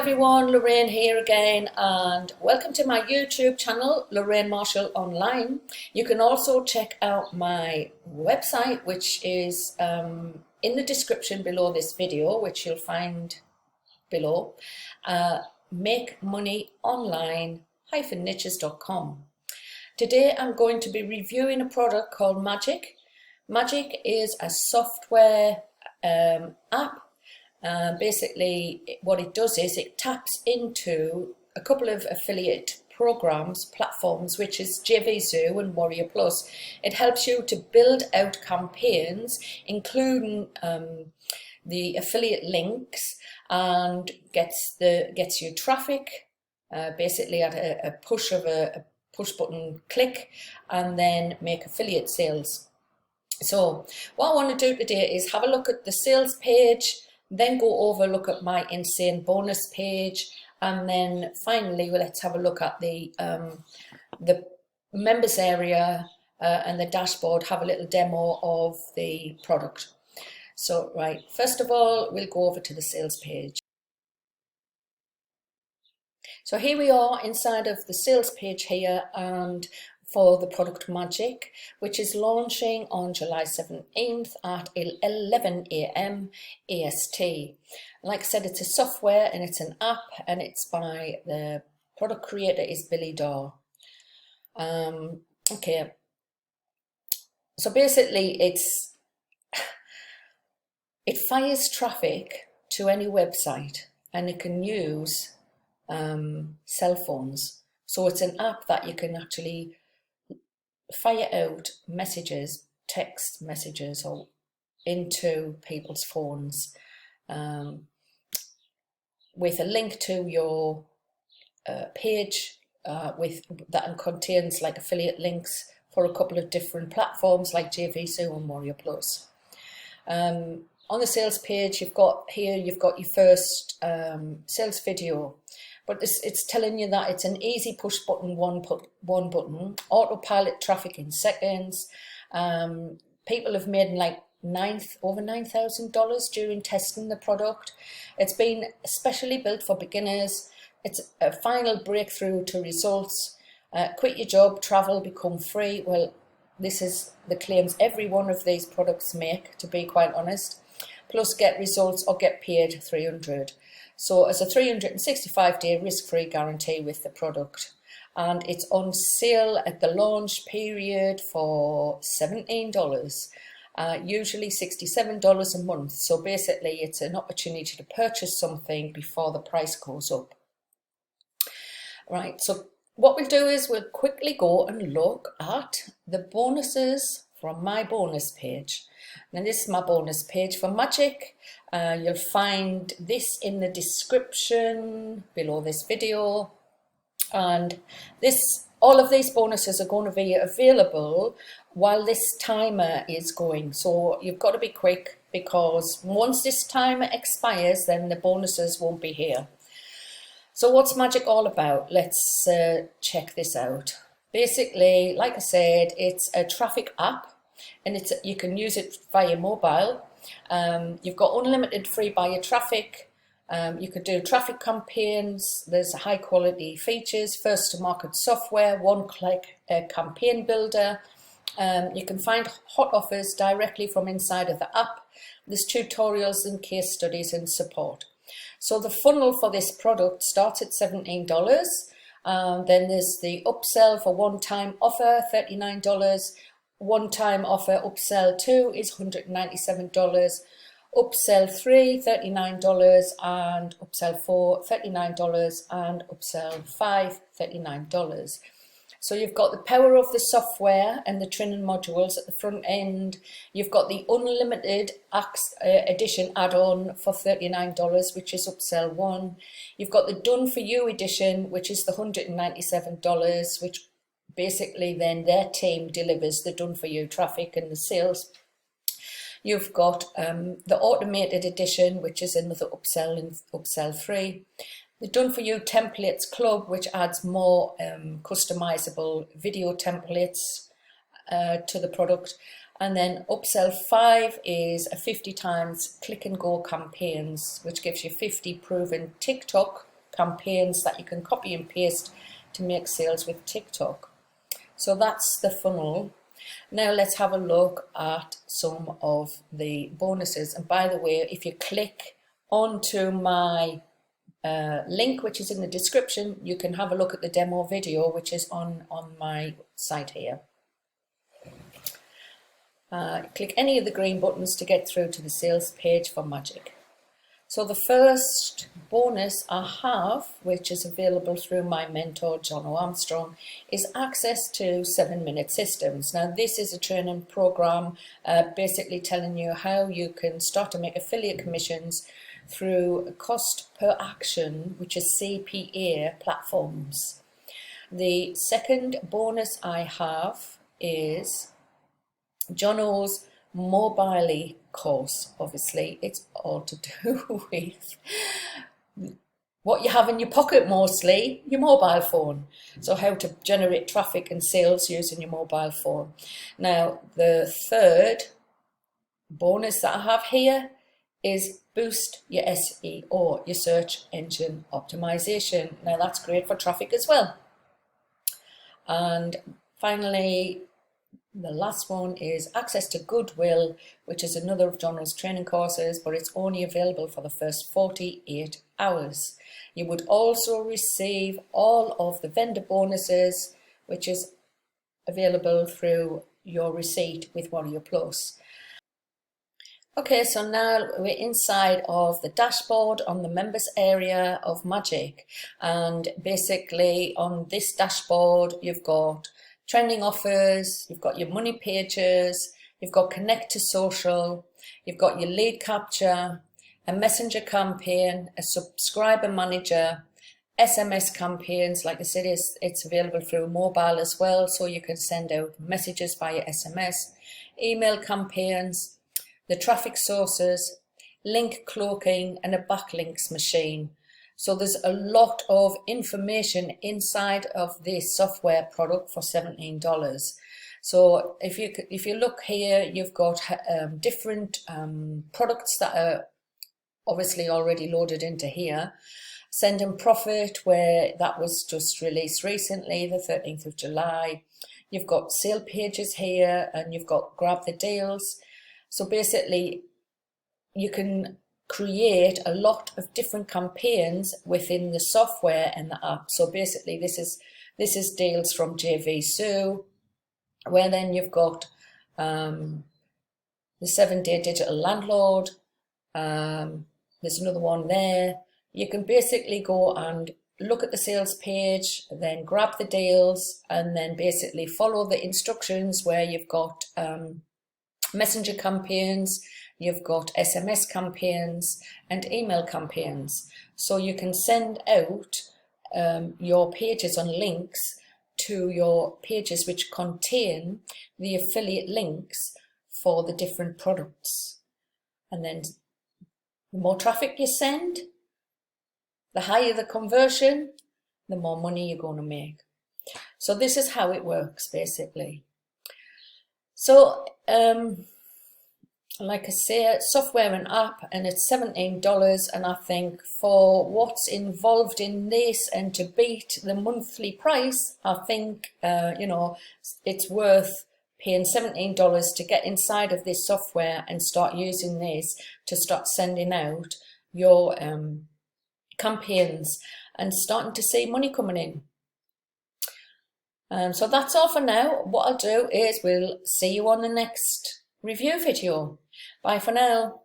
everyone, Lorraine here again, and welcome to my YouTube channel, Lorraine Marshall Online. You can also check out my website, which is in the description below this video, which you'll find below, makemoneyonline-niches.com. Today I'm going to be reviewing a product called Magic. Magic is a software app. Basically what it does is it taps into a couple of affiliate programs, platforms, which is JVZoo and Warrior Plus. It helps you to build out campaigns, including the affiliate links, and gets you traffic, basically at a push button click, and then make affiliate sales. So what I want to do today is have a look at the sales page, then go over, look at my insane bonus page, and then finally let's have a look at the members area and the dashboard, have a little demo of the product. So right, first of all, we'll go over to the sales page. So here we are inside of the sales page here, and for the product Magic, which is launching on July 17th at 11 AM AST. Like I said, it's a software and it's an app, and it's by the product creator is Billy Daw. Okay, so basically it fires traffic to any website, and it can use cell phones. So it's an app that you can actually fire out messages, text messages, or into people's phones with a link to your page that contains like affiliate links for a couple of different platforms like JVZoo and Warrior Plus. On the sales page, you've got your first sales video. But it's telling you that it's an easy push button, one button, autopilot traffic in seconds. People have made like over $9,000 during testing the product. It's been specially built for beginners. It's a final breakthrough to results. Quit your job, travel, become free. Well, this is the claims every one of these products make, to be quite honest. Plus get results or get paid $300. So it's a 365-day risk-free guarantee with the product, and it's on sale at the launch period for $17, usually $67 a month. So basically it's an opportunity to purchase something before the price goes up. Right, so what we'll do is we'll quickly go and look at the bonuses from my bonus page. Now this is my bonus page for Magic. You'll find this in the description below this video, and all of these bonuses are going to be available while this timer is going. So you've got to be quick, because once this timer expires, then the bonuses won't be here. So what's Magic all about? Let's check this out. Basically, like I said, it's a traffic app, and you can use it via mobile. You've got unlimited free buyer traffic. You could do traffic campaigns. There's high quality features, first to market software, one-click campaign builder. You can find hot offers directly from inside of the app. There's tutorials and case studies and support. So the funnel for this product starts at $17. Then there's the upsell for one-time offer, $39. One-time offer upsell 2 is $197, upsell 3 $39, and upsell 4 $39, and upsell 5 $39. So you've got the power of the software and the training modules at the front end. You've got the unlimited edition add-on for $39, which is upsell 1. You've got the done for you edition, which is the $197, which basically then their team delivers the done for you traffic and the sales. You've got the automated edition, which is another upsell and upsell 3. The done for you templates club, which adds more customizable video templates to the product. And then upsell 5 is a 50 times click and go campaigns, which gives you 50 proven TikTok campaigns that you can copy and paste to make sales with TikTok. So that's the funnel. Now let's have a look at some of the bonuses. And by the way, if you click onto my link, which is in the description, you can have a look at the demo video, which is on my site here. Click any of the green buttons to get through to the sales page for Magic. So the first bonus I have, which is available through my mentor Jono Armstrong, is access to 7-minute systems. Now this is a training program basically telling you how you can start to make affiliate commissions through cost per action, which is CPA platforms. The second bonus I have is Jono's mobile course. Obviously it's all to do with what you have in your pocket, mostly your mobile phone. So how to generate traffic and sales using your mobile phone. Now the third bonus that I have here is boost your SEO, your search engine optimization. Now that's great for traffic as well. And finally, the last one is access to Goodwill, which is another of Jono's training courses, but it's only available for the first 48 hours. You would also receive all of the vendor bonuses, which is available through your receipt with Warrior Plus. Okay, so now we're inside of the dashboard on the members area of Magic, and basically on this dashboard you've got trending offers, you've got your money pages, you've got connect to social, you've got your lead capture, a messenger campaign, a subscriber manager, SMS campaigns. Like I said, it's available through mobile as well, so you can send out messages via SMS, email campaigns, the traffic sources, link cloaking, and a backlinks machine. So there's a lot of information inside of this software product for $17. So if you look here, you've got different products that are obviously already loaded into here. Send and Profit, where that was just released recently, the 13th of July. You've got sale pages here, and you've got Grab the Deals. So basically, you can create a lot of different campaigns within the software and the app. So basically, this is deals from JV Sue, where then you've got the 7-day digital landlord. There's another one there. You can basically go and look at the sales page, then grab the deals, and then basically follow the instructions where you've got messenger campaigns, you've got SMS campaigns and email campaigns. So you can send out your pages on links to your pages which contain the affiliate links for the different products. And then the more traffic you send, the higher the conversion, the more money you're going to make. So this is how it works basically. So like I say, software and app, and it's $17, and I think for what's involved in this and to beat the monthly price, I think you know, it's worth paying $17 to get inside of this software and start using this to start sending out your campaigns and starting to see money coming in. So that's all for now. What I'll do is we'll see you on the next review video. Bye for now.